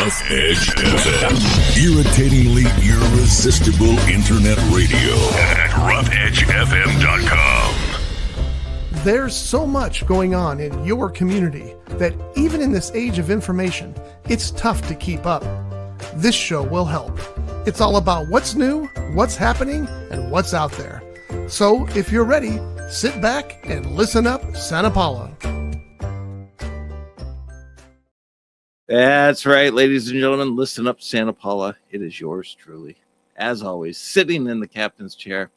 Rough Edge FM. Irritatingly irresistible internet radio at roughedgefm.com. There's so much going on in your community that even in this age of information, it's tough to keep up. This show will help. It's all about what's new, what's happening, and what's out there. So if you're ready, sit back and listen up, Santa Paula. That's right, ladies and gentlemen. Listen up, Santa Paula. It is yours truly, as always, sitting in the captain's chair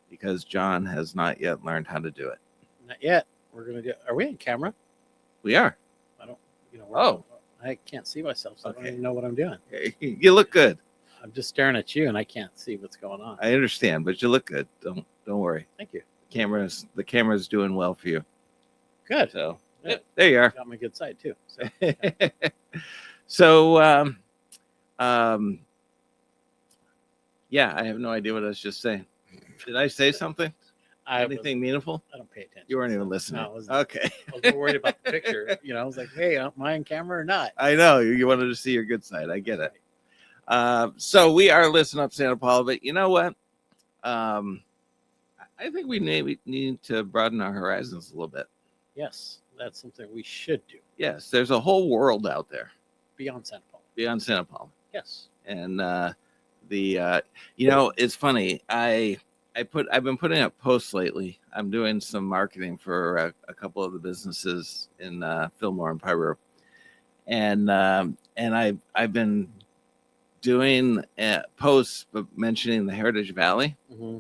because John has not yet learned how to do it. Not yet. We're gonna do. Are we on camera? We are. I don't. I can't see myself, so I don't even know what I'm doing. You look good. I'm just staring at you, and I can't see what's going on. I understand, but you look good. Don't worry. Thank you. The camera's doing well for you. Good. So Good. there you are. Got my good side too. So. So, yeah, I have no idea what I was just saying. Did I say something? Anything meaningful? I don't pay attention. You weren't even listening. No, Okay. I was more worried about the picture. I was like, hey, am I on camera or not? I know you wanted to see your good side. I get it. So we are Listen Up, Santa Paula, but you know what? I think we need to broaden our horizons a little bit. Yes, that's something we should do. Yes, there's a whole world out there Beyond Santa Paula. beyond Santa Paula. Yes. And it's funny. I've been putting up posts lately. I'm doing some marketing for a couple of the businesses in Fillmore and Pyro, and I've been doing posts mentioning the Heritage Valley. Mm-hmm.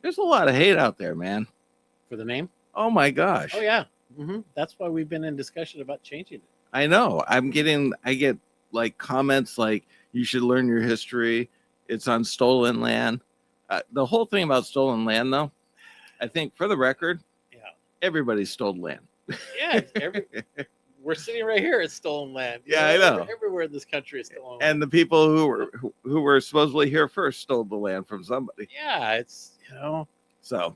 There's a lot of hate out there, man. For the name? Oh my gosh. Oh yeah. Mm-hmm. That's why we've been in discussion about changing it. I know. I get like comments like, you should learn your history. It's on stolen land. The whole thing about stolen land, though, I think for the record, everybody stole land. Yeah. We're sitting right here at stolen land. I know. Everywhere in this country is stolen land. And the people who were supposedly here first stole the land from somebody. Yeah, it's So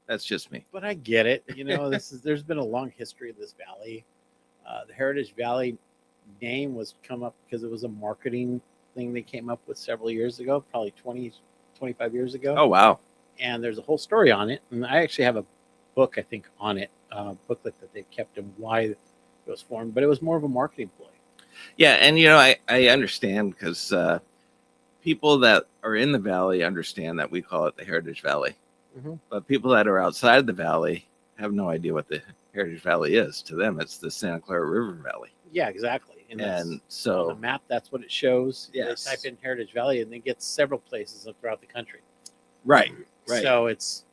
that's just me. But I get it. There's been a long history of this valley. The Heritage Valley name was come up because it was a marketing thing they came up with several years ago, probably 20, 25 years ago. Oh, wow. And there's a whole story on it. And I actually have a book, I think, on it, booklet that they kept and why it was formed. But it was more of a marketing ploy. Yeah, and, I understand because people that are in the valley understand that we call it the Heritage Valley. Mm-hmm. But people that are outside the valley have no idea what the Heritage Valley is. To them, it's the Santa Clara River Valley. Yeah, exactly. And so on the map, that's what it shows. Yes. They type in Heritage Valley and they get several places throughout the country. Right. So it's,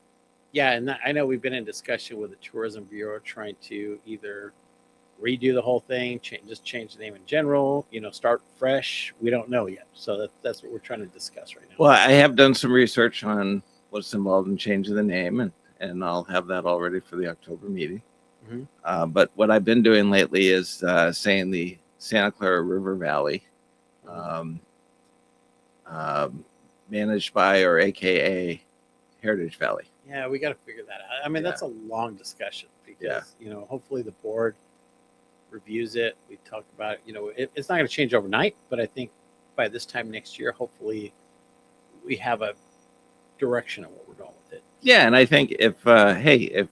and I know we've been in discussion with the Tourism Bureau trying to either redo the whole thing, just change the name in general, start fresh. We don't know yet. So that's what we're trying to discuss right now. Well, I have done some research on what's involved in changing the name, and I'll have that all ready for the October meeting. Mm-hmm. But what I've been doing lately is saying the Santa Clara River Valley, managed by or AKA Heritage Valley. Yeah, we got to figure that out. I mean, that's a long discussion because, hopefully the board reviews it. We talked about it, it's not going to change overnight, but I think by this time next year, hopefully we have a direction of what we're going with it. Yeah, and I think if the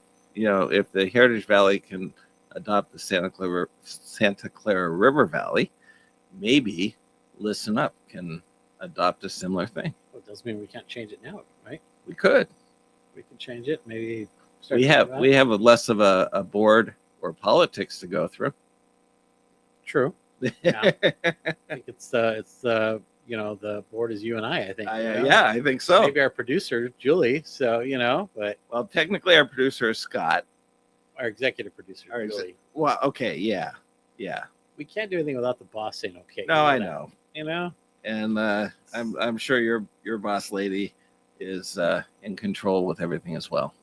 Heritage Valley can adopt the Santa Clara River Valley, maybe Listen Up can adopt a similar thing. Well, it doesn't mean we can't change it now, right? We could. We can change it. Maybe we have a less of a board or politics to go through. True. Yeah. I think it's the board is you and I think. I think so. Maybe our producer, Julie. So, but. Well, technically our producer is Scott. Our executive producer, Julie. Well, okay. Yeah. We can't do anything without the boss saying okay. No, I know. And I'm sure your boss lady is in control with everything as well.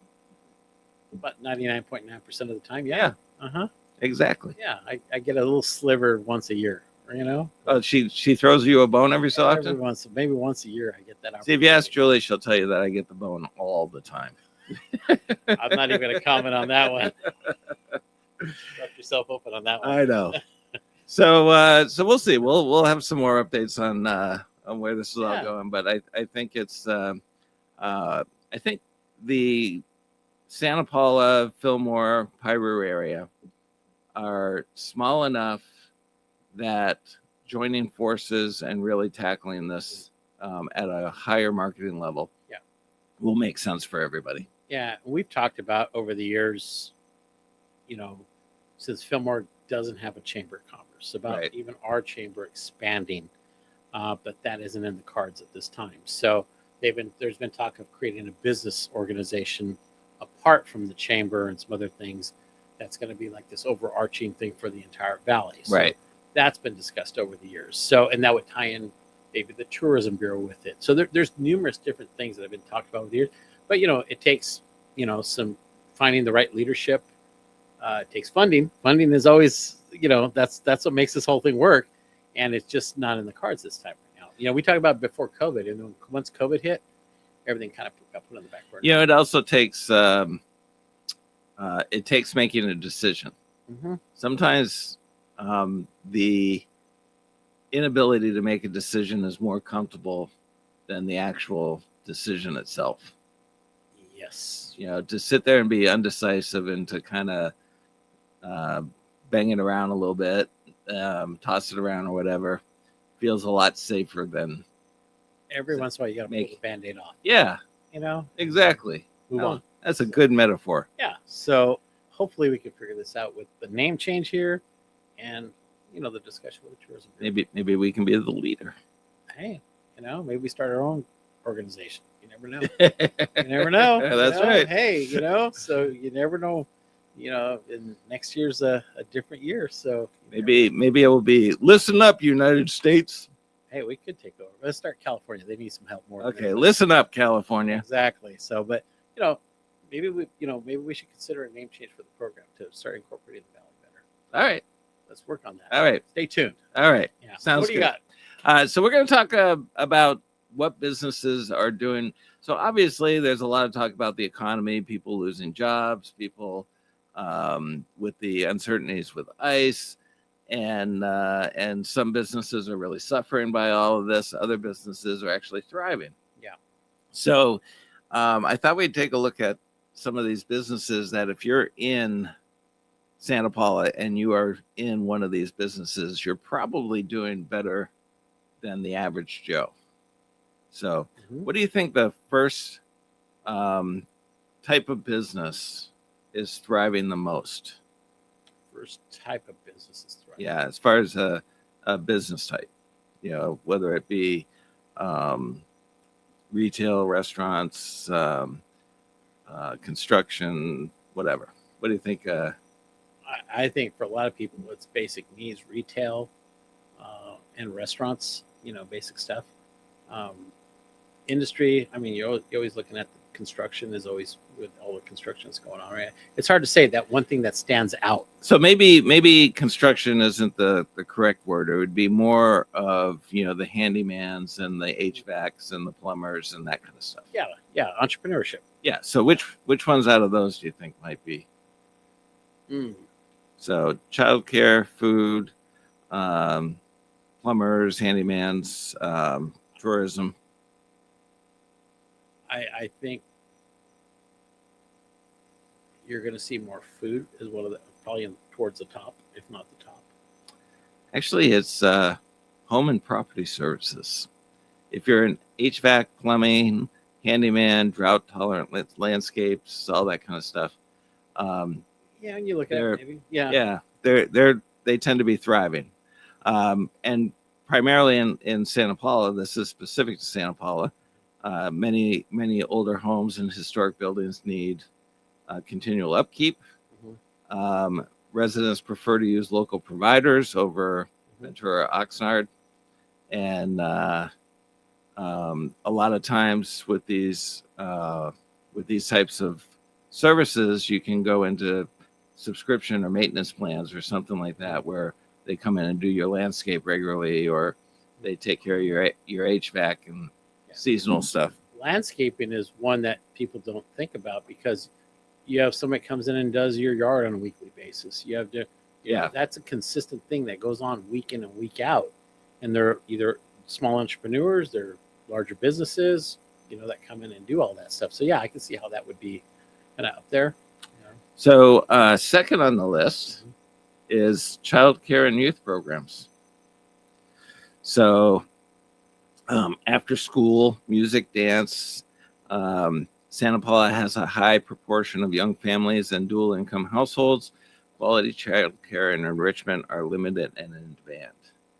About 99.9% of the time. Yeah. Uh-huh. Exactly. Yeah. I get a little sliver once a year, Oh, she throws you a bone every so often? Maybe once a year I get that. See, if you ask Julie, she'll tell you that I get the bone all the time. I'm not even going to comment on that one. Left yourself open on that one. I know. So we'll see. We'll have some more updates on where this is all Yeah. going. But I think it's I think the Santa Paula, Fillmore, Piru area are small enough that joining forces and really tackling this at a higher marketing level, Yeah. will make sense for everybody. Yeah, we've talked about over the years, since Fillmore doesn't have a chamber of commerce, about Right. even our chamber expanding, but that isn't in the cards at this time. So there's been talk of creating a business organization apart from the chamber and some other things. That's going to be like this overarching thing for the entire valley. So Right. that's been discussed over the years. So, and that would tie in maybe the tourism bureau with it. So there's numerous different things that have been talked about over the years. But it takes some finding the right leadership. It takes funding. Funding is always that's what makes this whole thing work, and it's just not in the cards this time right now. We talked about before COVID, and then once COVID hit, everything kind of got put on the back burner. It also takes making a decision. Mm-hmm. Sometimes the inability to make a decision is more comfortable than the actual decision itself. Yes. To sit there and be undecisive and to kind of bang it around a little bit, toss it around or whatever, feels a lot safer than. Every once in a while, you got to pull Make- the Band-Aid off. Yeah, exactly. Move No, on. That's a good metaphor. Yeah. So hopefully we can figure this out with the name change here, and the discussion with the tourism bureau. Maybe we can be the leader. Hey, maybe we start our own organization. You never know. You never know. That's right. Hey, so you never know. And next year's a different year. So Maybe it will be listen up, United States. hey, we could take over. Let's start California. They need some help more. than Okay, anybody. listen up, California. Exactly. So, but maybe we should consider a name change for the program to start incorporating the valley better. All right, Let's work on that. all right, Stay tuned. all right. Yeah. Sounds What do you good. got? So we're going to talk about what businesses are doing. So obviously, there's a lot of talk about the economy, people losing jobs, people with the uncertainties with ICE, and some businesses are really suffering by all of this. Other businesses are actually thriving. Yeah. So I thought we'd take a look at some of these businesses that if you're in Santa Paula and you are in one of these businesses, you're probably doing better than the average Joe. So Mhm. what do you think the first type of business is thriving the most? First type of business is thriving. Yeah, as far as a business type, whether it be retail, restaurants, construction, whatever. What do you think? I think for a lot of people, it's basic needs, retail, and restaurants. Basic stuff. Industry. I mean, you're always looking at the construction. Is always with all the construction that's going on. Right. It's hard to say that one thing that stands out. So maybe construction isn't the correct word. It would be more of the handymans and the HVACs and the plumbers and that kind of stuff. Yeah. Entrepreneurship. Yeah. So which ones out of those do you think might be? So childcare, food, plumbers, handymans, tourism. I think you're going to see more food as one of the probably towards the top, if not the top. Actually, it's home and property services. If you're in HVAC, plumbing, handyman, drought tolerant landscapes, all that kind of stuff. Yeah, and you look at They're- it, maybe. Yeah. Yeah, they tend to be thriving, and primarily in Santa Paula. This is specific to Santa Paula. Many older homes and historic buildings need continual upkeep. Residents prefer to use local providers over Ventura Oxnard, and a lot of times with these types of services, you can go into subscription or maintenance plans or something like that, where they come in and do your landscape regularly, or they take care of your HVAC and seasonal stuff. Landscaping is one that people don't think about because you have somebody comes in and does your yard on a weekly basis. You have Yeah. That's a consistent thing that goes on week in and week out. And they're either small entrepreneurs, they're larger businesses, that come in and do all that stuff. So yeah, I can see how that would be kind of up there. So second on the list is childcare and youth programs. So after school, music, dance. Santa Paula has a high proportion of young families and dual income households. Quality childcare and enrichment are limited and in demand.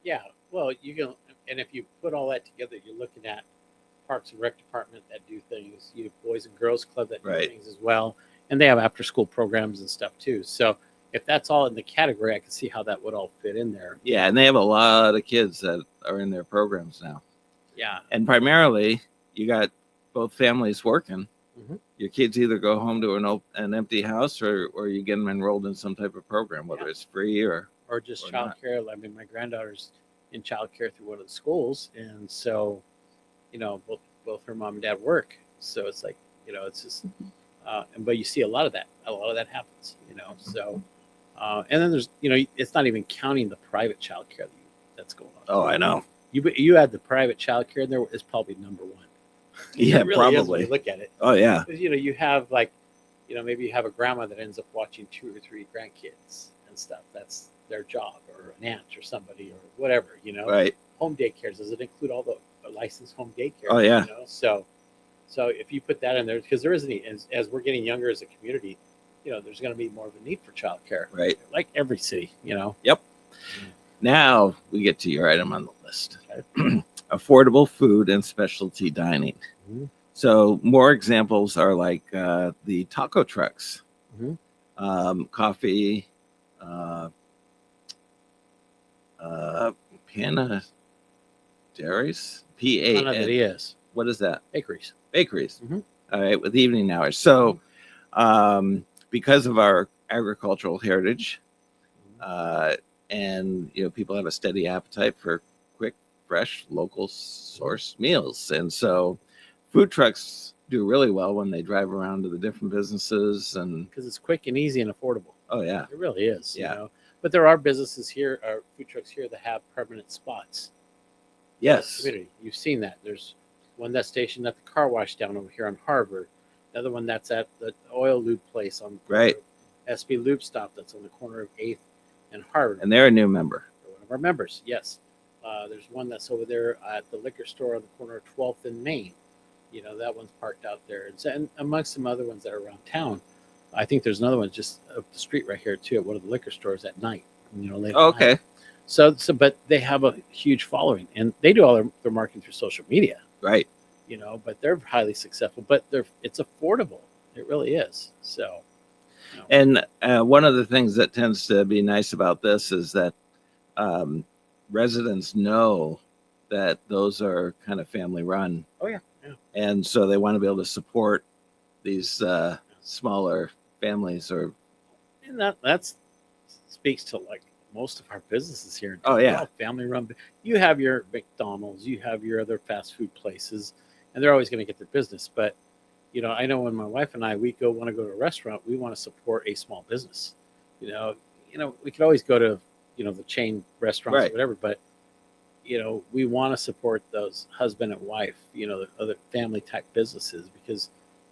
Yeah, well, and if you put all that together, you're looking at Parks and Rec Department that do things. You have Boys and Girls Club that do Right. things as well, and they have after school programs and stuff too. So if that's all in the category, I can see how that would all fit in there. Yeah, and they have a lot of kids that are in their programs now. Yeah, And primarily, you got both families working. Mhm. Your kids either go home to an empty house or you get them enrolled in some type of program, whether Yeah. it's free or just Or not. childcare. I mean, my granddaughter's in childcare through one of the schools, and so both her mom and dad work. So it's like it's just, but you see a lot of that. A lot of that happens. So, and then there's it's not even counting the private childcare that's going on. Oh, I know. You add the private childcare in there, is probably number one. Yeah, It really is when probably. you look at it. Oh, yeah. 'Cause, you have maybe you have a grandma that ends up watching 2 or 3 grandkids and stuff. That's their job, or an aunt or somebody or whatever. Right. Home daycares, does it include all the licensed home daycare? Oh, yeah. So if you put that in there, because there isn't as we're getting younger as a community, there's going to be more of a need for childcare, Right. like every city. Now we get to your item on the list. Affordable food and specialty dining. Mhm. So more examples are like the taco trucks, Mhm. coffee, Panaderies, Panaderías, What is that? bakeries. Bakeries. Mhm. All right, with evening hours. So, because of our agricultural heritage, and people have a steady appetite for quick, fresh, local source meals, and so food trucks do really well when they drive around to the different businesses. And Because it's quick and easy and affordable. oh yeah, It really is. Yeah. But there are businesses here, or food trucks here, that have permanent spots. yes, Community. You've seen that. There's one that's stationed at the car wash down over here on Harvard. Another one that's at the oil lube place on Right. SB Lube Stop that's on the corner of 8th and Harvard. and they're a new member. They're one of our members, yes. There's one that's over there at the liquor store on the corner of 12th and Main. That one's parked out there. And amongst some other ones that are around town. I think there's another one just up the street right here too at one of the liquor stores at night. Late Oh, at night. okay, But they have a huge following, and they do all their marketing through social media. right. But they're highly successful. But it's affordable. It really is. So, And one of the things that tends to be nice about this is that residents know that those are kind of family run. Oh, yeah. And so they want to be able to support these smaller families or And that speaks to like most of our businesses here. Oh, yeah. Family run. You have your McDonald's, you have your other fast food places, and they're always going to get their business. But I know when my wife and I want to go to a restaurant, we want to support a small business. We could always go to the chain restaurants Right. or whatever, but we want to support those husband and wife, the other family type businesses, because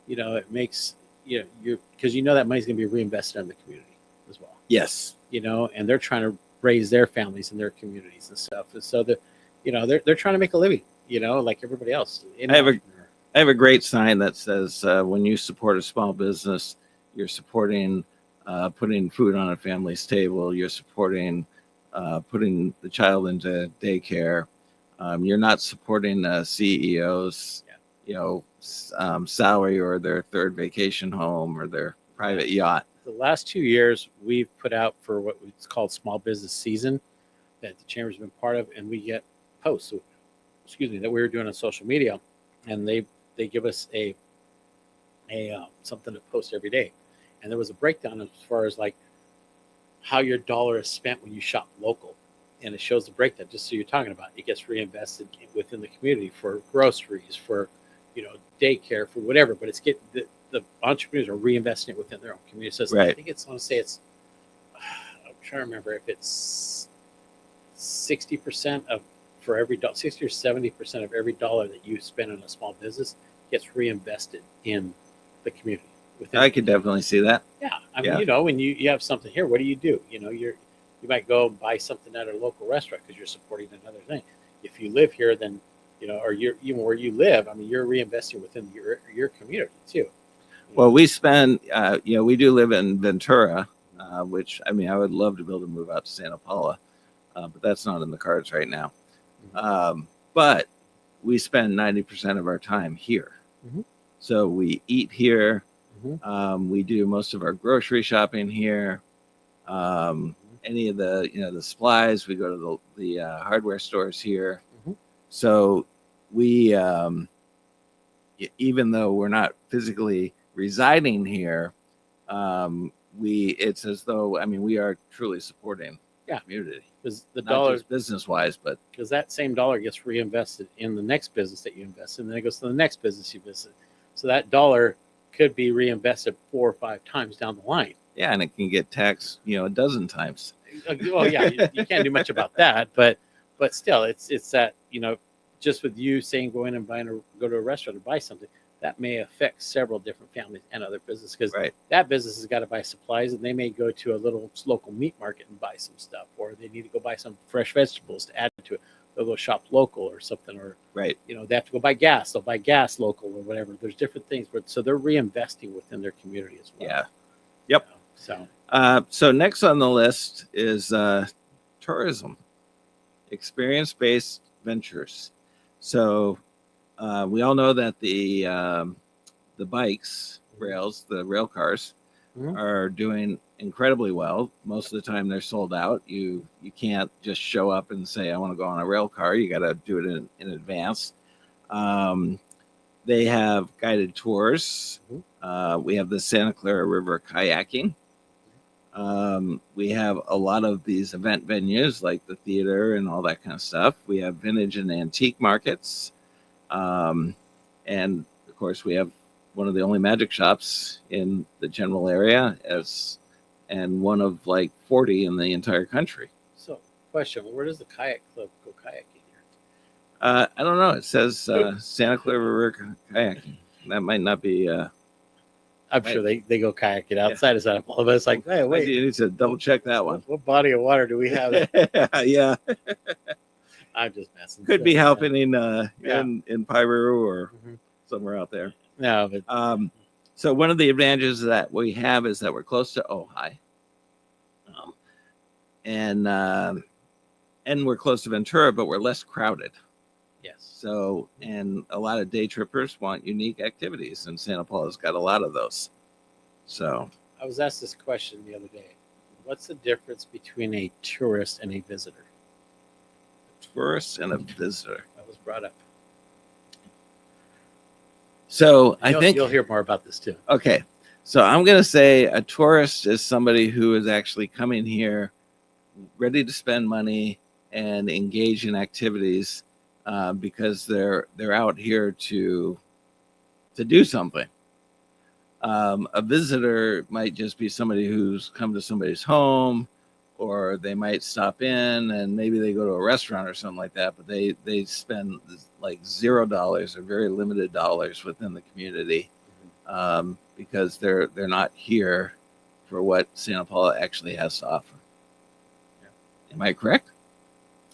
it makes because that money's going to be reinvested in the community as well. yes. And they're trying to raise their families and their communities and stuff. And so they're trying to make a living, like everybody else. I have a great sign that says when you support a small business, you're supporting putting food on a family's table. You're supporting putting the child into daycare. You're not supporting CEOs, salary or their third vacation home or their private yacht. The last 2 years, we've put out for what it's called Small Business Season that the Chamber's been part of, and we get posts, that we were doing on social media, and they give us a something to post every day. And there was a breakdown as far as like how your dollar is spent when you shop local. And it shows the breakdown, just so you're talking about. It gets reinvested within the community for groceries, for daycare, for whatever. But it's the entrepreneurs are reinvesting it within their own community. So I Right. think I want to say it's I'm trying to remember if it's 60% of for every 60 or 70% of every dollar that you spend on a small business gets reinvested in the community. I could definitely see that. Yeah, I mean, when you have something here, what do? You might go and buy something at a local restaurant because you're supporting another thing. If you live here, then or you're even where you live. I mean, you're reinvesting within your community too. Well, we spend, we do live in Ventura, which I mean, I would love to be able to move out to Santa Paula, but that's not in the cards right now. But we spend 90% of our time here, so we eat here. We do most of our grocery shopping here. Any of the the supplies, we go to the hardware stores here. So we even though we're not physically residing here, it's as though we are truly supporting the community. Because the dollar, business wise, but because that same dollar gets reinvested in the next business that you invest in, then it goes to the next business you visit. So that dollar could be reinvested 4 or 5 times down the line. Yeah, and it can get taxed, a dozen times. Well, yeah, you can't do much about that, but still, it's that just with you saying go in and go to a restaurant and buy something, that may affect several different families and other businesses because that business has got to buy supplies and they may go to a little local meat market and buy some stuff, or they need to go buy some fresh vegetables to add to it. They'll go shop local or something, or they have to go buy gas. They'll buy gas local or whatever. There's different things, so they're reinvesting within their community as well. Yeah. Yep. So next on the list is tourism, experience-based ventures. So we all know that the bikes, the rail cars, are doing incredibly well. Most of the time they're sold out. You can't just show up and say, I want to go on a rail car. You got to do it in advance. They have guided tours. We have the Santa Clara River kayaking. We have a lot of these event venues like the theater and all that kind of stuff. We have vintage and antique markets. And of course, we have one of the only magic shops in the general area, and one of like 40 in the entire country. So, question: where does the kayak club go kayaking here? I don't know. It says Santa Clara River kayaking. That might not be. I'm sure they go kayaking outside of Santa Paula, but it's like, hey, wait, you need to double check that one. What body of water do we have? Yeah. I'm just messing. Could be happening in Piru or somewhere out there. No, but so one of the advantages that we have is that we're close to Ojai, and we're close to Ventura, but we're less crowded. Yes. So, and a lot of day trippers want unique activities, and Santa Paula's got a lot of those. So, I was asked this question the other day. What's the difference between a tourist and a visitor? A tourist and a visitor. That was brought up. So I think you'll hear more about this too. Okay. So I'm going to say a tourist is somebody who is actually coming here ready to spend money and engage in activities because they're out here to do something. A visitor might just be somebody who's come to somebody's home, or they might stop in and maybe they go to a restaurant or something like that, but they spend like $0 or very limited dollars within the community because they're not here for what Santa Paula actually has to offer. Am I correct?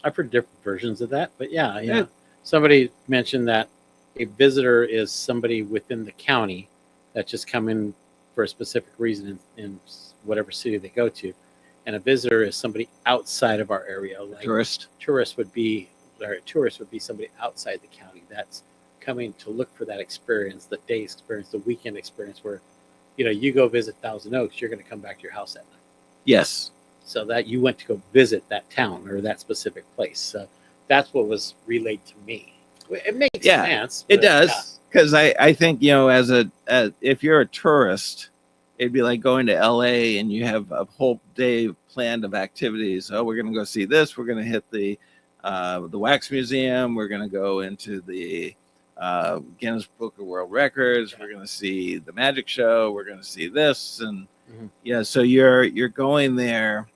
I've heard different versions of that, but yeah. Somebody mentioned that a visitor is somebody within the county that just come in for a specific reason in whatever city they go to. And a visitor is somebody outside of our area. Like Tourist would be somebody outside the county that's coming to look for that experience, the day experience, the weekend experience where, you go visit Thousand Oaks, you're going to come back to your house that night. Yes. So that you went to go visit that town or that specific place. So that's what was relayed to me. It makes sense. It does. Because I think, if you're a tourist, it'd be like going to LA and you have a whole day planned of activities. Oh, we're going to go see this. We're going to hit the Wax Museum. We're going to go into the Guinness Book of World Records. We're going to see the magic show. We're going to see this. And so you're going there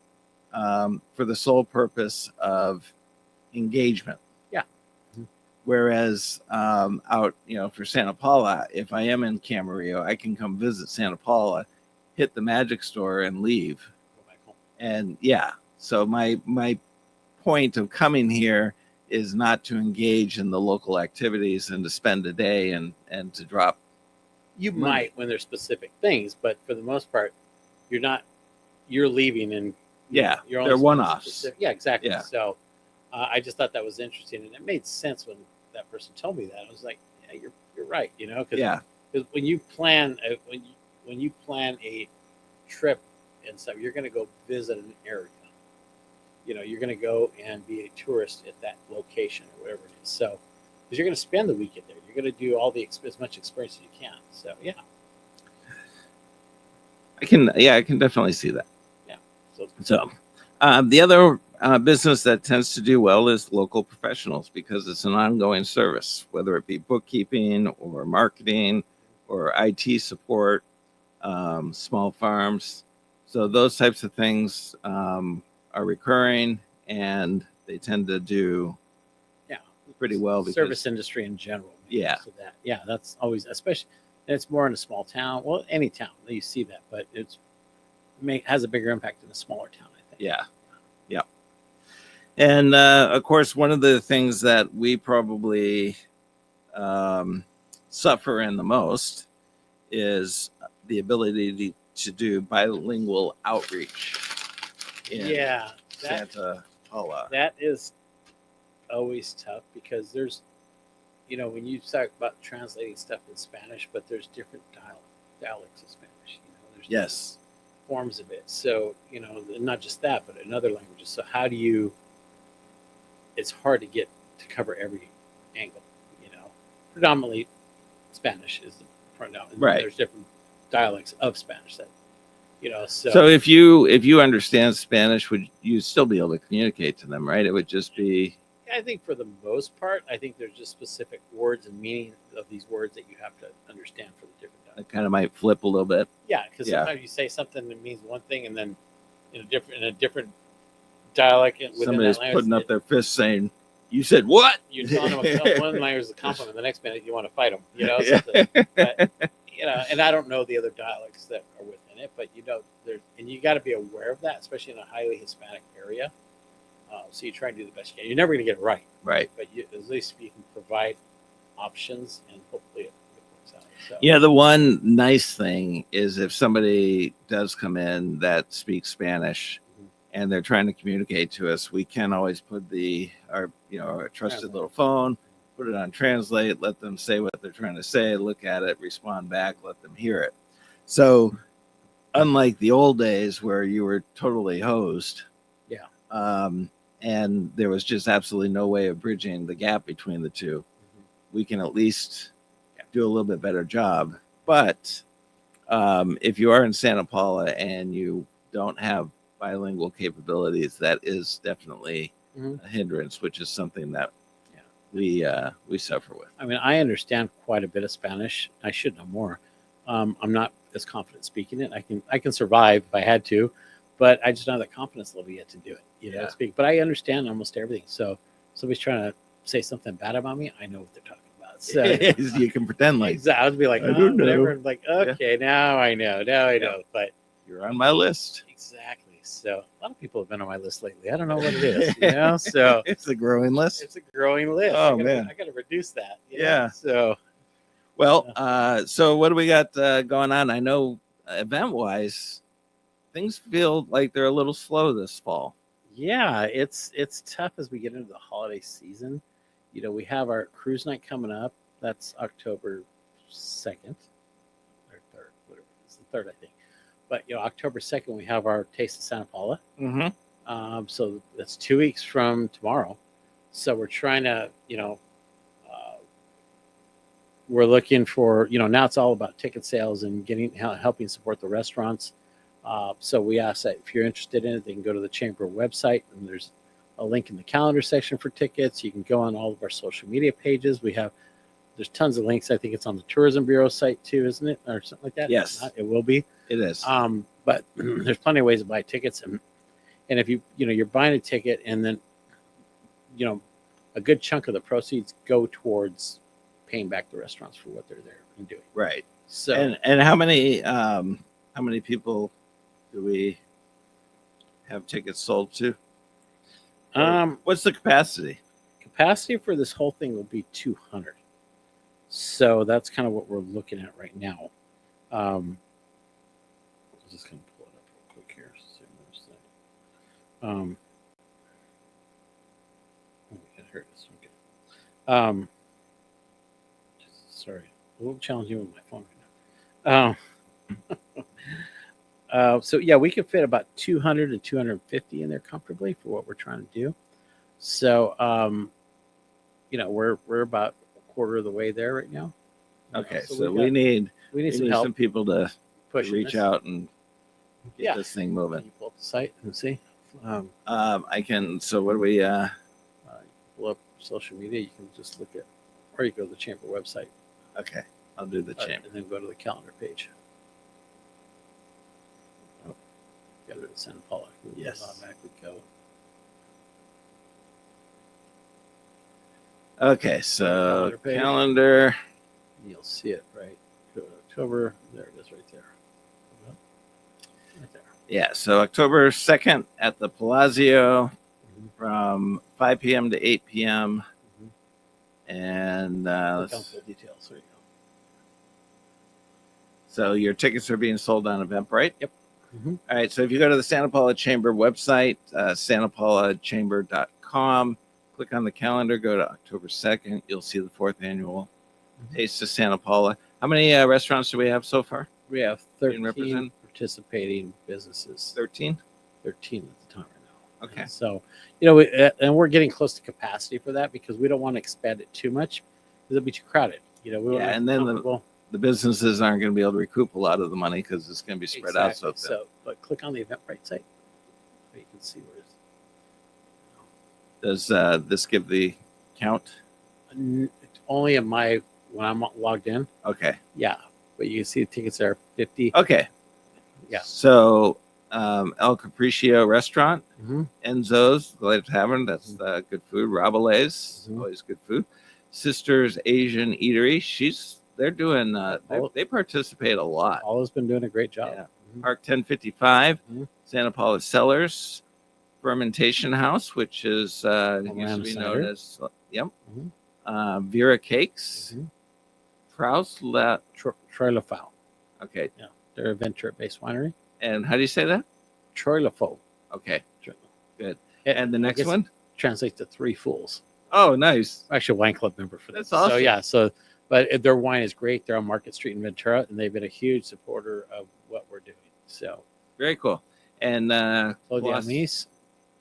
for the sole purpose of engagement. Yeah. Whereas out, for Santa Paula, if I am in Camarillo, I can come visit Santa Paula, hit the magic store, and leave. Go back home. And so my point of coming here is not to engage in the local activities and to spend a day and to drop. You money. might when there's specific things, but for the most part, you're leaving and Yeah, you're only they're supposed to one-offs. specific- Yeah, exactly. Yeah. So I just thought that was interesting, and it made sense when that person told me that. I was like, yeah, you're right, because Yeah, when you plan when you plan a trip and stuff, you're going to go visit an area. You're going to go and be a tourist at that location or whatever it is. So, because you're going to spend the weekend there, you're going to do all as much experience as you can. So, yeah. I can definitely see that. Yeah. So, So, the other business that tends to do well is local professionals because it's an ongoing service, whether it be bookkeeping or marketing or IT support, small farms. So those types of things are recurring, and they tend to do yeah, pretty well. Because, service industry in general. Yeah. So that's always, especially, and it's more in a small town. Well, any town you see that, but has a bigger impact in a smaller town, I think. Yeah. And of course, one of the things that we probably suffer in the most is the ability to do bilingual outreach in Yeah. Santa Paula. That is always tough because there's, when you talk about translating stuff in Spanish, but there's different dialects of Spanish. There's Yes. different forms of it. So, not just that, but in other languages. So how do you? It's hard to get to cover every angle. Predominantly Spanish is the predominant. Right. There's different dialects of Spanish that, So if you understand Spanish, would you still be able to communicate to them, right? It would just be I think for the most part, I think there's just specific words and meaning of these words that you have to understand for the different dialects. it kind of might flip a little bit. Yeah, because Yeah. sometimes you say something that means one thing, and then in a different dialect within Somebody's that language, putting up their fist saying, "You said what?" you're telling them one language is a compliment, the next minute you want to fight them. Yeah. Something. But, and I don't know the other dialects that are within it, but there's, and you got to be aware of that, especially in a highly Hispanic area. So you try and do the best you can. You're never going to get it right, Right. but at least you can provide options, and hopefully it works out. So, Yeah, the one nice thing is if somebody does come in that speaks Spanish and they're trying to communicate to us, we can always put our trusted little phone, put it on translate, let them say what they're trying to say, look at it, respond back, let them hear it. So unlike the old days where you were totally hosed, and there was just absolutely no way of bridging the gap between the two, we can at least do a little bit better job. But if you are in Santa Paula and you don't have bilingual capabilities, that is definitely a hindrance, which is something that we suffer with. I mean, I understand quite a bit of Spanish. I should know more. I'm not as confident speaking it. I can survive if I had to, but I just don't have the confidence level yet to do it. Yeah. Speak. But I understand almost everything. So if somebody's trying to say something bad about me, I know what they're talking about. So You can pretend like exactly. I would be like, I don't know. whatever. I'm like, okay, now I know. Now I know. But you're on my list. exactly. So a lot of people have been on my list lately. I don't know what it is. So It's a growing list. it's a growing list. Oh, I man. got to reduce that. Yeah. So Well, so what do we got going on? I know event-wise, things feel like they're a little slow this fall. yeah, it's tough as we get into the holiday season. We have our cruise night coming up. That's October 2nd or 3rd, whatever it is, the 3rd, I think. But October 2nd, we have our Taste of Santa Paula. So that's 2 weeks from tomorrow. So we're trying to, we're looking for, now it's all about ticket sales and helping support the restaurants. So we ask that if you're interested in it, they can go to the Chamber website, and there's a link in the calendar section for tickets. You can go on all of our social media pages. There's tons of links. I think it's on the Tourism Bureau site too, isn't it? Or something like that. Yes. It will be. It is. But there's plenty of ways to buy tickets. And And if you're buying a ticket, and then a good chunk of the proceeds go towards paying back the restaurants for what they're there and doing. Right. So And how many people do we have tickets sold to? What's the capacity? capacity for this whole thing will be 200. So that's kind of what we're looking at right now. I'm just going to pull it up real quick here. See what here it is. Okay. Sorry, a little challenging with my phone right now. So yeah, we could fit about 200 to 250 in there comfortably for what we're trying to do. So we're about a quarter of the way there right now. Okay, so we need some help some people to pushing reach this. out and get this thing Can moving. you pull up the site and see? I can. So what do we? Pull up social media. You can just look at, or you go to the chamber website. Okay, I'll do the chamber. And then go to the calendar page. Got it, Santa Paula. Yes. Automatically go. Okay, so Calendar page. calendar. You'll see it right. Go to October. There it is, right there. Right there. Yeah, so October 2nd at the Palazzo Mhm. from 5 p.m. to 8 p.m. Mhm. And Click on let's- full details. There you go. so your tickets are being sold on Eventbrite. Yep. Mhm. All right, so if you go to the Santa Paula Chamber website, santapaulachamber.com, click on the calendar, go to October 2nd, you'll see the 4th annual Mhm. Taste of Santa Paula. How many restaurants do we have so far? We have Being 13 represented? participating businesses. 13? 13 at the time right now. Okay. And so, and we're getting close to capacity for that because we don't want to expand it too much because it'll be too crowded. We Yeah, want to and then comfortable. The businesses aren't going to be able to recoup a lot of the money because it's going to be spread out so Exactly. thin. But click on the Eventbrite site. So you can see where it's. Does this give the count? Only in when I'm logged in. Okay. Yeah, but you can see the tickets are 50. Okay. Yeah. So El Capriccio Restaurant, Mm-hmm. Enzo's, the Light Tavern, that's good food. Rabelais, Mhm. always good food. Sisters Asian Eatery, they're doing they participate a lot. Paula's been doing a great job. Yeah. Mhm. Park 1055, Mhm. Santa Paula Cellars, Fermentation House, which is used to Miranda be Snyder. known as Mhm. Vera Cakes, Mhm. Kraus La. Troy LaFau. Okay, They're a Ventura-based winery. and how do you say that? Troy LaFau. Okay, It- and the I next guess one? translates to Three Fools. Oh, nice. I'm actually a wine club member for That's this. awesome. So yeah, but their wine is great. They're on Market Street in Ventura, and they've been a huge supporter of what we're doing. So Very cool. And plus Claudia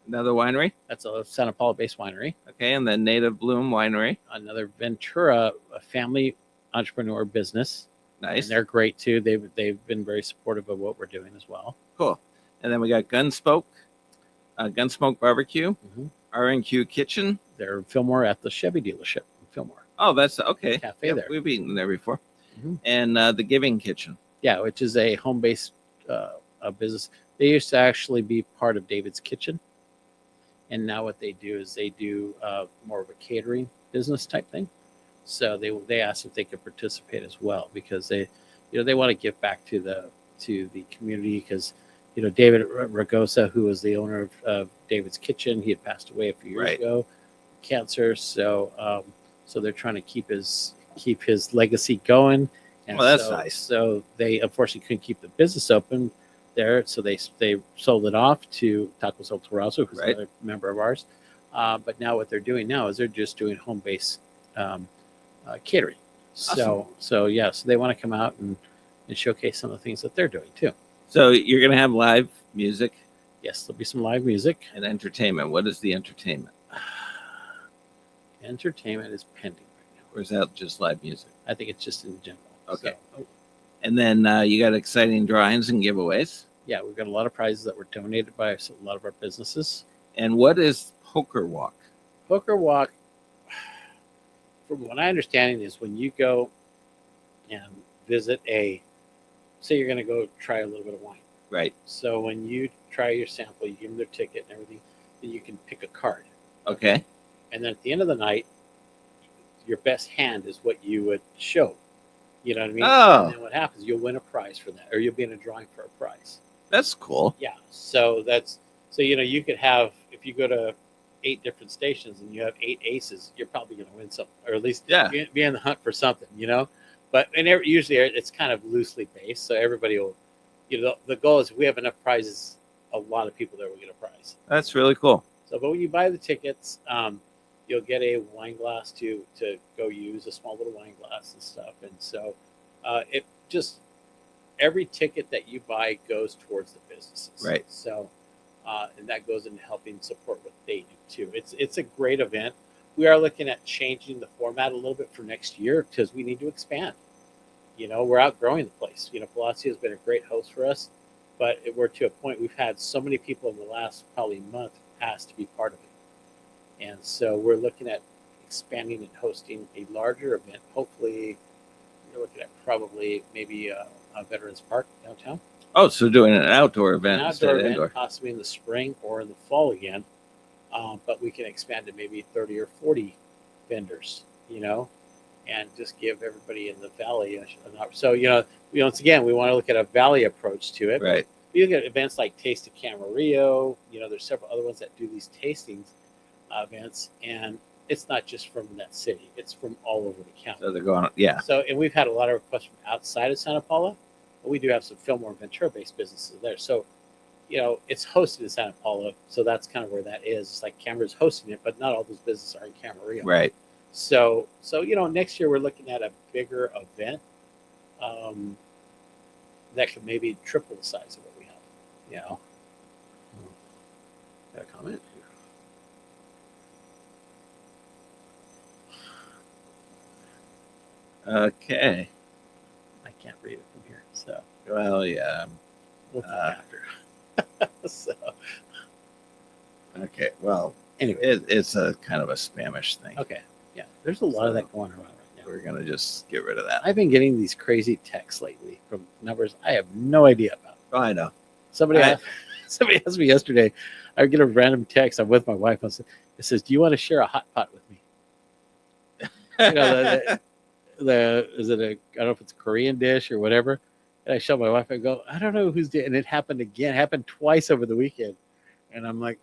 another winery. that's a Santa Paula-based winery. Okay, and then Native Bloom Winery. Another Ventura, a family entrepreneur business. Nice. And they're great too. They've been very supportive of what we're doing as well. Cool. And then we got Gunsmoke Barbecue, Mhm. R&Q Kitchen. They're Fillmore at the Chevy dealership in Fillmore. Oh, that's okay. Cafe Yep, there. We've eaten there before. Mhm. And the Giving Kitchen. Yeah, which is a home-based a business. They used to actually be part of David's Kitchen, and now what they do is they do more of a catering business type thing. So they asked if they could participate as well because they want to give back to the community because David Ragosa, who was the owner of David's Kitchen, he had passed away a few years Right. ago, cancer. So they're trying to keep his legacy going. And Well, that's so, nice. So they unfortunately couldn't keep the business open there, so they sold it off to Tacos El Terrazo, who's Right. another member of ours. But now what they're doing now is they're just doing home-based catering. So so they want to come out and showcase some of the things that they're doing too. So you're going to have live music Yes, there'll be some live music. and entertainment. What is the entertainment? Entertainment is pending right now. Or is that just live music? I think it's just in general. Okay. So, And then you got exciting drawings and giveaways. yeah, we've got a lot of prizes that were donated by a lot of our businesses. And what is Poker Walk? Poker Walk, from what I understand, is when you go and visit say you're going to go try a little bit of wine. Right. So when you try your sample, you give them their ticket and everything, then you can pick a card. Okay. And then at the end of the night, your best hand is what you would show. You know what I mean? Oh. And then what happens, you'll win a prize for that, or you'll be in a drawing for a prize. That's cool. Yeah. So you could have, if you go to 8 different stations and you have 8 aces, you're probably going to win something, or at least be in the hunt for something, But usually it's kind of loosely based, so everybody will, the goal is if we have enough prizes, a lot of people there will get a prize. That's really cool. So, but when you buy the tickets, you'll get a wine glass to go use, a small little wine glass and stuff. And so it just, every ticket that you buy goes towards the businesses. Right. So, and that goes into helping support what they do too. It's a great event. We are looking at changing the format a little bit for next year because we need to expand. We're outgrowing the place. Palazzo has been a great host for us, but we're to a point, we've had so many people in the last probably month asked to be part of it. And so we're looking at expanding and hosting a larger event. Hopefully, you're looking at probably maybe a Veterans Park downtown. Oh, so doing an outdoor event An instead outdoor of event, indoor. possibly in the spring or in the fall again. But we can expand to maybe 30 or 40 vendors, and just give everybody in the valley an opportunity. So, once again, we want to look at a valley approach to it. Right. We look at events like Taste of Camarillo. There's several other ones that do these tastings events, and it's not just from that city; it's from all over the county. So they're going, yeah. So, and we've had a lot of requests from outside of Santa Paula, but we do have some Fillmore and Ventura-based businesses there. So, it's hosted in Santa Paula, so that's kind of where that is. It's like Camarillo's hosting it, but not all those businesses are in Camarillo. Right. So next year we're looking at a bigger event that could maybe triple the size of what we have. Got a comment? Okay. I can't read it from here, so Well, yeah. we'll talk after. So Okay. Well, anyway, it's a kind of a spamish thing. okay, yeah, there's a lot of that going around right now. We're going to just get rid of that. I've been getting these crazy texts lately from numbers I have no idea about. Oh, I know. Somebody asked me yesterday. I get a random text. I'm with my wife. It says, "Do you want to share a hot pot with me?" Is it I don't know if it's a Korean dish or whatever. And I show my wife. I go, I don't know who's doing. And it happened again. It happened twice over the weekend. And I'm like,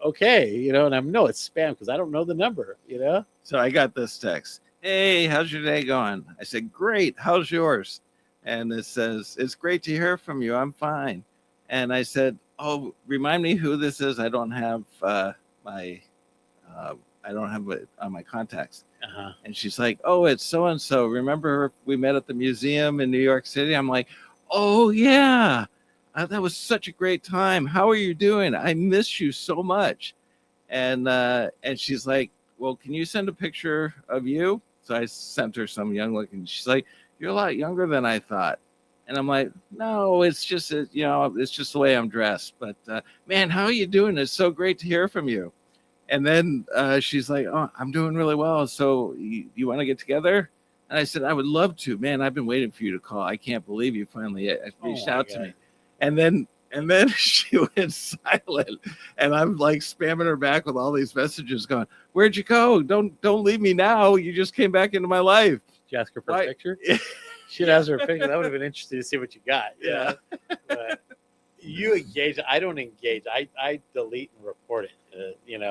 okay, and it's spam because I don't know the number, So I got this text. Hey, how's your day going? I said, great. How's yours? And it says, it's great to hear from you. I'm fine. And I said, oh, remind me who this is. I don't have it on my contacts. Uh-huh. And she's like, oh, it's so-and-so. Remember we met at the museum in New York City? I'm like, oh, yeah. That was such a great time. How are you doing? I miss you so much. And she's like, well, can you send a picture of you? So I sent her some young looking. She's like, you're a lot younger than I thought. And I'm like, no, it's just, it's just the way I'm dressed. But man, how are you doing? It's so great to hear from you. And then she's like, oh, I'm doing really well. So you want to get together? And I said, I would love to. Man, I've been waiting for you to call. I can't believe you finally reached out to me. And then she went silent, and I'm like spamming her back with all these messages going, where'd you go? Don't leave me now. You just came back into my life. Did you ask her for a picture? She'd ask her a picture. That would have been interesting to see what you got. Yeah. But you engage. I don't engage. I delete and report it,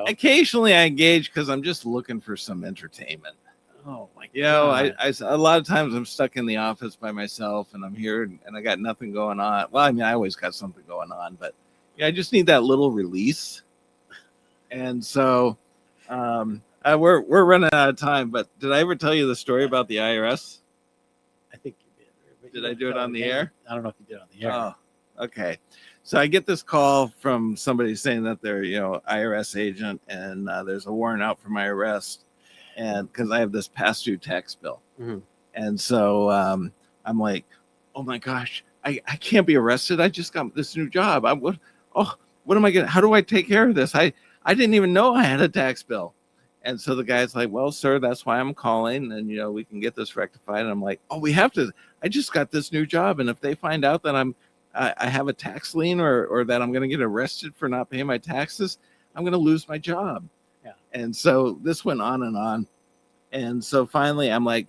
Occasionally I engage because I'm just looking for some entertainment. Oh my God. I a lot of times I'm stuck in the office by myself and I'm here and I got nothing going on. Well, I mean, I always got something going on, but I just need that little release. And so we're running out of time, but did I ever tell you the story about the IRS? I think you did. Did I do it on the air? I don't know if you did on the air. Oh, okay. So I get this call from somebody saying that they're, IRS agent and there's a warrant out for my arrest. And because I have this past due tax bill. Mm-hmm. And so I'm like, oh my gosh, I can't be arrested. I just got this new job. What am I going to, how do I take care of this? I didn't even know I had a tax bill. And so the guy's like, well, sir, that's why I'm calling. And, we can get this rectified. And I'm like, oh, we have to, I just got this new job. And if they find out that I'm I have a tax lien or that I'm going to get arrested for not paying my taxes, I'm going to lose my job. Yeah. And so this went on and on. And so finally I'm like,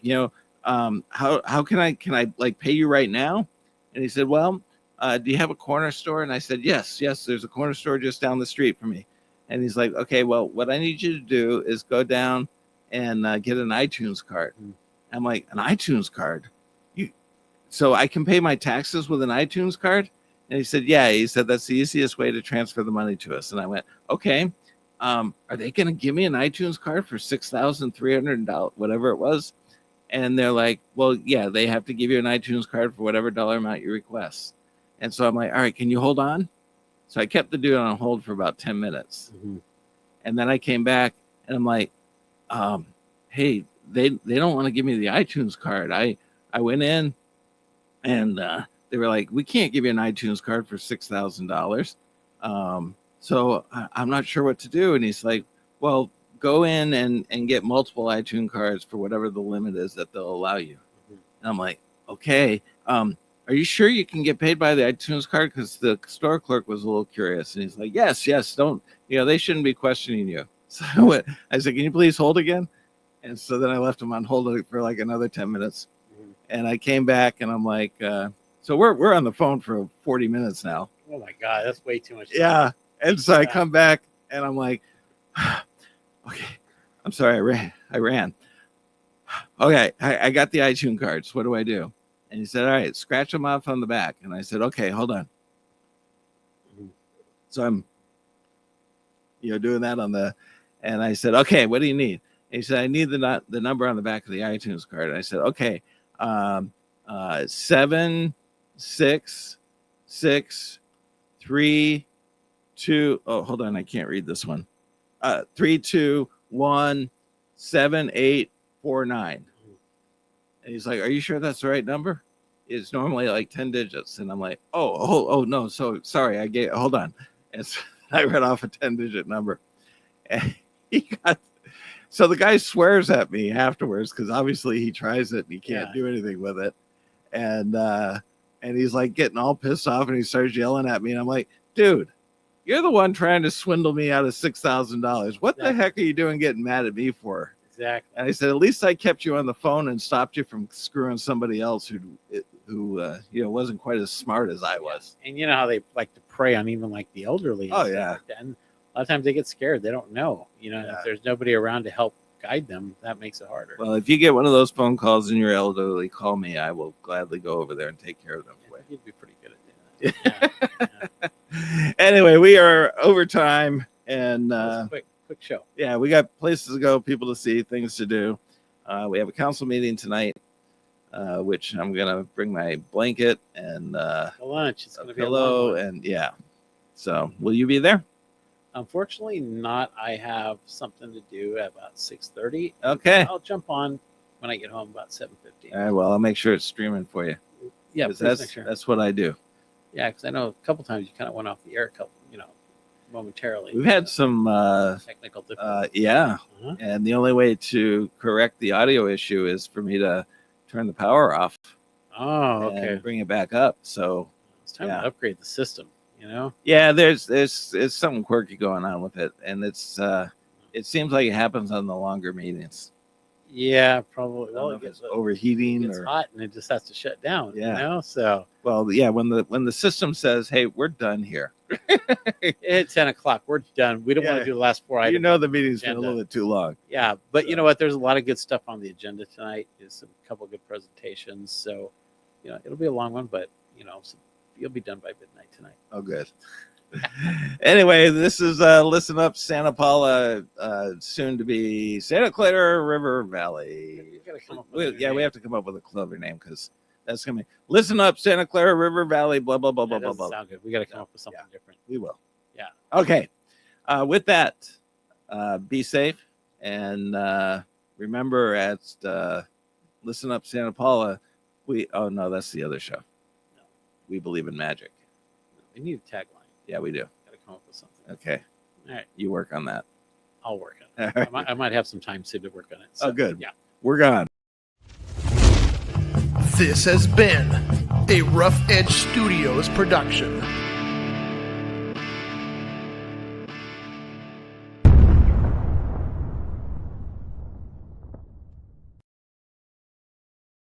how can I like pay you right now? And he said, well, do you have a corner store? And I said, yes, there's a corner store just down the street from me. And he's like, okay, well, what I need you to do is go down and get an iTunes card. I'm like, an iTunes card? So I can pay my taxes with an iTunes card? And he said, yeah. He said, that's the easiest way to transfer the money to us. And I went, okay. Are they going to give me an iTunes card for $6,300, whatever it was? And they're like, well, yeah, they have to give you an iTunes card for whatever dollar amount you request. And so I'm like, all right, can you hold on? So I kept the dude on hold for about 10 minutes. Mm-hmm. And then I came back and I'm like, hey, they don't want to give me the iTunes card. I went in and they were like, we can't give you an iTunes card for $6,000. So I'm not sure what to do. And he's like, well, go in and get multiple iTunes cards for whatever the limit is that they'll allow you. Mm-hmm. And I'm like, okay, are you sure you can get paid by the iTunes card? Because the store clerk was a little curious. And he's like, yes, don't, they shouldn't be questioning you. So I said, can you please hold again? And so then I left him on hold for like another 10 minutes. Mm-hmm. And I came back and I'm like, so we're on the phone for 40 minutes now. Oh my God, that's way too much time. Yeah. And so I come back and I'm like, okay, I'm sorry, I ran. Okay, I got the iTunes cards. What do I do? And he said, all right, scratch them off on the back. And I said, okay, hold on. Mm-hmm. So I'm, doing that and I said, okay, what do you need? And he said, I need the number on the back of the iTunes card. And I said, okay, 7 6 6 3 2. Oh, hold on, I can't read this one. 3 2 1 7 8 4 9. And he's like, are you sure that's the right number? It's normally like 10 digits. And I'm like, oh no, so sorry, hold on. And so I read off a 10-digit number. And so the guy swears at me afterwards because obviously he tries it and he can't do anything with it. And he's like getting all pissed off and he starts yelling at me. And I'm like, dude, you're the one trying to swindle me out of $6,000. What the heck are you doing getting mad at me for? Exactly. And I said, at least I kept you on the phone and stopped you from screwing somebody else who wasn't quite as smart as I was. And you know how they like to prey on even like the elderly. Oh yeah. Like that. And a lot of times they get scared. They don't know. If there's nobody around to help guide them, that makes it harder. Well, if you get one of those phone calls and you're elderly, call me. I will gladly go over there and take care of them for you. You'd be pretty good at doing that. Yeah. Anyway, we are over time and quick show. Yeah, we got places to go, people to see, things to do. We have a council meeting tonight, which I'm gonna bring my blanket and lunch. It's a gonna pillow, be a and yeah. So, will you be there? Unfortunately, not. I have something to do at about 6:30. Okay. I'll jump on when I get home about 7:50. All right. Well, I'll make sure it's streaming for you. Yeah, that's what I do. Yeah, because I know a couple times you kind of went off the air, momentarily. We've had some technical difficulties. yeah. Uh-huh. And the only way to correct the audio issue is for me to turn the power off. Oh, okay. And bring it back up. So it's time to upgrade the system. Yeah, there's something quirky going on with it, and it seems like it happens on the longer meetings. Yeah, probably. Well, it gets overheating, it gets hot, and it just has to shut down. Yeah. So well, yeah, when the system says, "Hey, we're done here," it's 10:00. We're done. We don't want to do the last 4 items. The meeting's been a little bit too long. Yeah, but you know what? There's a lot of good stuff on the agenda tonight. There's a couple good presentations. So, it'll be a long one, but you'll be done by midnight tonight. Oh, good. Anyway, this is Listen Up Santa Paula, soon to be Santa Clara River Valley. We have to come up with a clever name because that's going to be Listen Up Santa Clara River Valley, blah, blah, blah, blah, blah, blah. Sound good. We got to come up with something different. We will. Yeah. Okay. With that, be safe. And remember at Listen Up Santa Paula, that's the other show. No. We believe in magic. We need a tagline. Yeah, we do. Got to come up with something. Okay. All right. You work on that. I'll work on it. I might have some time soon to work on it. So, good. Yeah. We're gone. This has been a Rough Edge Studios production.